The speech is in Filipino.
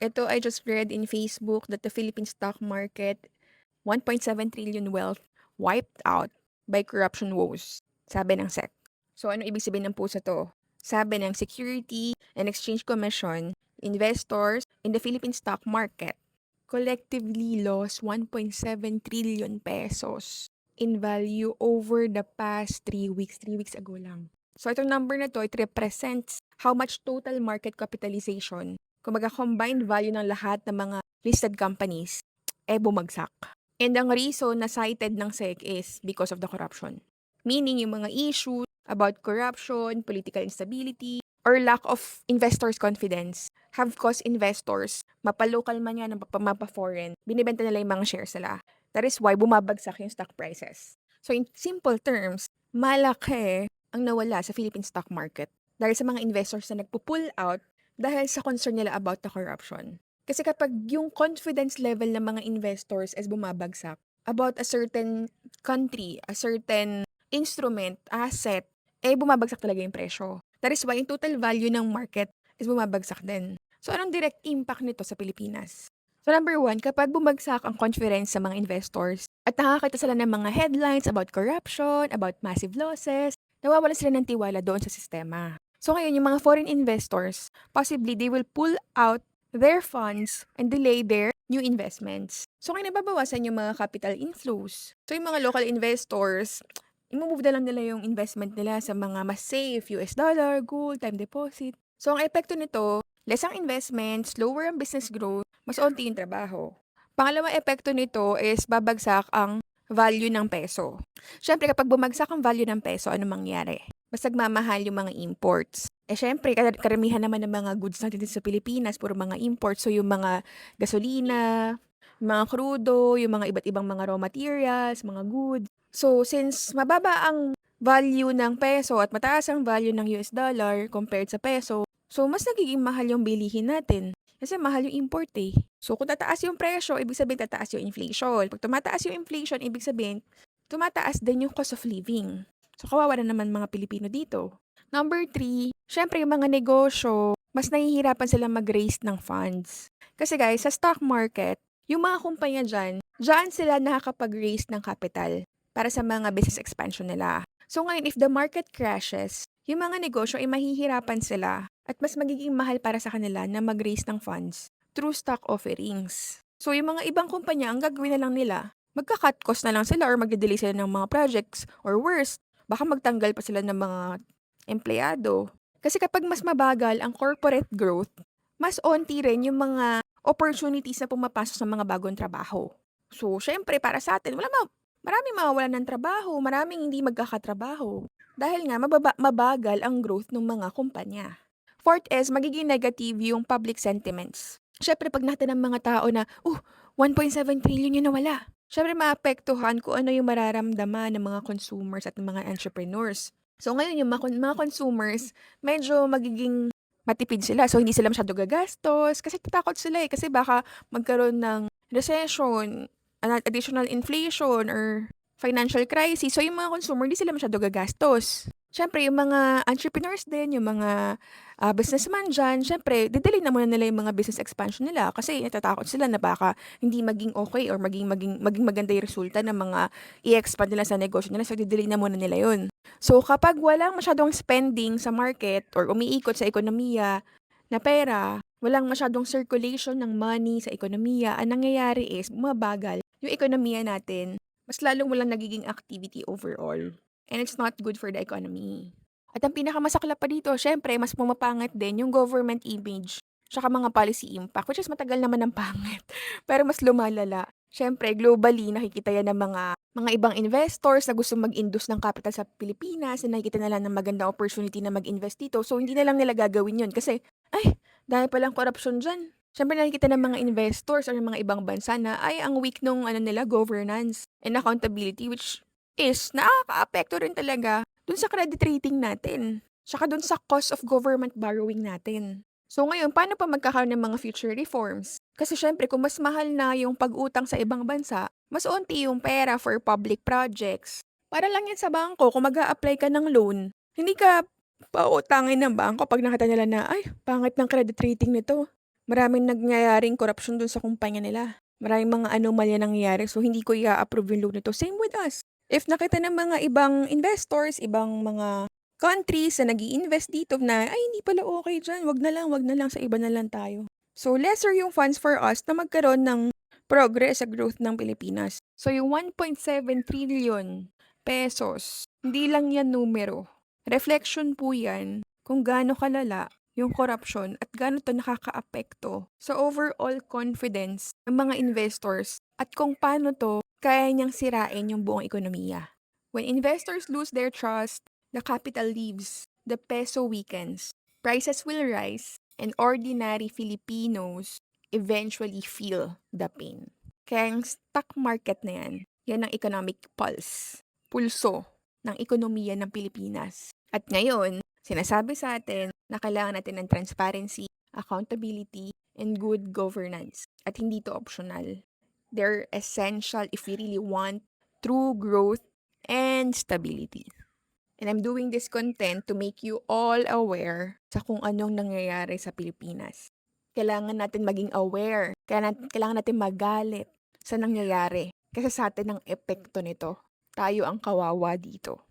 Ito, I just read in Facebook that the Philippine stock market, 1.7 trillion wealth wiped out by corruption woes, sabi ng SEC. So ano ibig sabihin ng post na to? Sabi ng Security and Exchange Commission, investors in the Philippine stock market collectively lost 1.7 trillion pesos in value over the past 3 weeks. 3 weeks ago lang. So itong number na to, it represents how much total market capitalization, kumbaga combined value ng lahat ng mga listed companies, bumagsak. And ang reason na cited ng SEC is because of the corruption. Meaning yung mga issues about corruption, political instability, or lack of investors' confidence have caused investors, mapa-local man yan, mapa-foreign, binibenta nila yung mga shares nila. That is why bumabagsak yung stock prices. So in simple terms, malaki ang nawala sa Philippine stock market dahil sa mga investors na nagpo-pull out dahil sa concern nila about the corruption. Kasi kapag yung confidence level ng mga investors is bumabagsak about a certain country, a certain instrument, asset, bumabagsak talaga yung presyo. That is why yung total value ng market is bumabagsak din. So, anong direct impact nito sa Pilipinas? So, number one, kapag bumagsak ang confidence sa mga investors at nakakita sila ng mga headlines about corruption, about massive losses, nawawala sila ng tiwala doon sa sistema. So, ngayon, yung mga foreign investors, possibly they will pull out their funds and delay their new investments. So, kaya nababawasan yung mga capital inflows. So, yung mga local investors, i-move na lang nila yung investment nila sa mga mas safe, US dollar, gold, time deposit. So, ang epekto nito, less ang investment, slower ang business growth, mas onti yung trabaho. Pangalawang epekto nito is babagsak ang value ng peso. Siyempre, kapag bumagsak ang value ng peso, ano mangyari? Mas nagmamahal yung mga imports. Siyempre, karamihan naman ng mga goods natin dito sa Pilipinas, puro mga imports. So, yung mga gasolina, yung mga krudo, yung mga iba't ibang mga raw materials, mga goods. So, since mababa ang value ng peso at mataas ang value ng US dollar compared sa peso, so mas nagiging mahal yung bilihin natin. Kasi mahal yung import eh. So, kung tataas yung presyo, ibig sabihin tataas yung inflation. Pag tumataas yung inflation, ibig sabihin tumataas din yung cost of living. So, kawawa na naman mga Pilipino dito. Number 3, syempre yung mga negosyo, mas nahihirapan sila mag-raise ng funds. Kasi guys, sa stock market, yung mga kumpanya dyan sila nakakapag-raise ng capital para sa mga business expansion nila. So ngayon, if the market crashes, yung mga negosyo ay mahihirapan sila at mas magiging mahal para sa kanila na mag-raise ng funds through stock offerings. So yung mga ibang kumpanya, ang gagawin na lang nila, magka-cut cost na lang sila or magde-delay sila ng mga projects or worst, baka magtanggal pa sila ng mga empleyado. Kasi kapag mas mabagal ang corporate growth, mas onti rin yung mga opportunities na pumapasok sa mga bagong trabaho. So, syempre para sa atin, maraming mawawalan ng trabaho, maraming hindi magkakatrabaho. Dahil nga mabagal ang growth ng mga kumpanya. Fourth is, magiging negative yung public sentiments. Syempre, pag nakita ng mga tao na, 1.7 trillion yung nawala. Syempre, maapektuhan kung ano yung mararamdaman ng mga consumers at ng mga entrepreneurs. So, ngayon yung mga consumers, medyo magiging matipid sila. So, hindi sila masyado gagastos kasi tatakot sila eh. Kasi baka magkaroon ng recession, additional inflation, or financial crisis. So, yung mga consumer, hindi sila masyado gagastos. Siyempre, yung mga entrepreneurs din, yung mga businessman dyan, siyempre, didelay na muna nila yung mga business expansion nila kasi natatakot sila na baka hindi maging okay or maging maganda yung resulta ng mga i-expand nila sa negosyo nila. So, didelay na muna nila yun. So, kapag walang masyadong spending sa market or umiikot sa ekonomiya na pera, walang masyadong circulation ng money sa ekonomiya, ang nangyayari is bumabagal yung ekonomiya natin, mas lalong walang nagiging activity overall. And it's not good for the economy. At ang pinakamasaklap pa dito, syempre, mas pumapangit din yung government image tsaka mga policy impact, which is matagal naman ng pangit. Pero mas lumalala. Syempre, globally, nakikita yan ng mga ibang investors na gusto mag-induce ng capital sa Pilipinas, na nakikita nila ng magandang opportunity na mag-invest dito. So, hindi na lang nila gagawin yun kasi, dahil palang corruption dyan. Syempre, nakikita ng mga investors or ng mga ibang bansa na, ang weak nung nila, governance and accountability, which is nakakaapekto rin talaga dun sa credit rating natin. Tsaka dun sa cost of government borrowing natin. So ngayon, paano pa magkakaroon ng mga future reforms? Kasi syempre, kung mas mahal na yung pag-utang sa ibang bansa, mas onti yung pera for public projects. Para lang yan sa bangko, kung mag-a-apply ka ng loan, hindi ka pautangin ng bangko pag nakita nila na, pangit ng credit rating nito. Maraming nangyayaring korapsyon dun sa kumpanya nila. Maraming mga anomalya nangyayari, so hindi ko i-a-approve yung loan nito. Same with us. If nakita ng mga ibang investors, ibang mga countries na nag-i-invest dito na, ay hindi pala okay dyan, wag na lang, sa iba na lang tayo. So lesser yung funds for us na magkaroon ng progress sa growth ng Pilipinas. So yung 1.7 trillion pesos, hindi lang yan numero. Reflection po yan kung gaano kalala yung corruption at gaano to nakakaapekto sa overall confidence ng mga investors at kung paano to kaya niyang sirain yung buong ekonomiya. When investors lose their trust, the capital leaves, the peso weakens, prices will rise, and ordinary Filipinos eventually feel the pain. Kaya yung stock market na yan ang economic pulso ng ekonomiya ng Pilipinas. At ngayon, sinasabi sa atin na kailangan natin ng transparency, accountability, and good governance. At hindi to optional. They're essential if we really want true growth and stability. And I'm doing this content to make you all aware sa kung anong nangyayari sa Pilipinas. Kailangan natin maging aware. Kailangan natin magalit sa nangyayari kasi sa atin ang epekto nito. Tayo ang kawawa dito.